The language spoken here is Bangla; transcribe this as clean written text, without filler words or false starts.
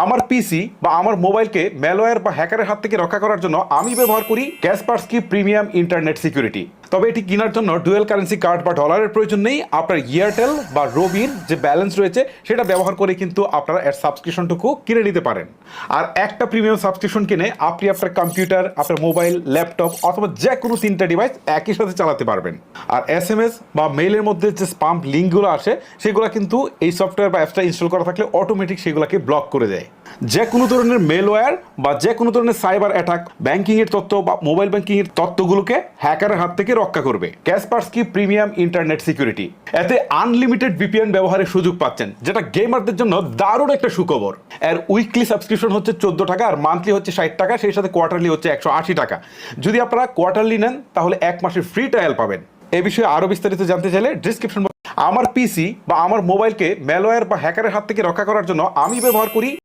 আমার পিসি বা আমার মোবাইলকে ম্যালওয়্যার বা হ্যাকারের হাত থেকে রক্ষা করার জন্য আমি ব্যবহার করি কাসপারস্কি প্রিমিয়াম ইন্টারনেট সিকিউরিটি। তবে এটি কেনার জন্য ডুয়েল কারেন্সি কার্ড বা ডলারের প্রয়োজন নেই। আপনার এয়ারটেল বা রবির যে ব্যালেন্স রয়েছে সেটা ব্যবহার করে কিন্তু আপনারা এর সাবস্ক্রিপশনটুকু কিনে নিতে পারেন। আর একটা প্রিমিয়াম সাবস্ক্রিপশন কিনে আপনি আপনার কম্পিউটার, আপনার মোবাইল, ল্যাপটপ অথবা যে কোনো 3টা ডিভাইস একই সাথে চালাতে পারবেন। আর SMS বা মেইলের মধ্যে যে স্পাম লিঙ্কগুলো আসে সেগুলো কিন্তু এই সফটওয়্যার বা অ্যাপসটা ইনস্টল করা থাকলে অটোমেটিক সেগুলোকে ব্লক করে দেয়। যে কোনো ধরনের মেলওয়্যার বা যে কোনো ধরনের সাইবার অ্যাটাক ব্যাংকিংয়ের তথ্য বা মোবাইল ব্যাংকিংয়ের তথ্যগুলোকে হ্যাকারের হাত থেকে রক্ষা করবে কাসপারস্কি প্রিমিয়াম ইন্টারনেট সিকিউরিটি। এতে আনলিমিটেড VPN ব্যবহারের সুযোগ পাচ্ছেন, যেটা গেমারদের জন্য দারুণ একটা সুখবর। এর উইকলি সাবস্ক্রিপশন হচ্ছে 14 টাকা আর মান্থলি হচ্ছে 60 টাকা, সেই সাথে কোয়ার্টারলি হচ্ছে 180 টাকা। যদি আপনারা কোয়ার্টারলি নেন তাহলে 1 মাসের ফ্রি ট্রায়াল পাবেন। এই বিষয়ে আরো বিস্তারিত জানতে চাইলে ডিসক্রিপশন। আমার পিসি বা আমার মোবাইলকে ম্যালওয়্যার বা হ্যাকারের হাত থেকে রক্ষা করার জন্য আমি ব্যবহার করি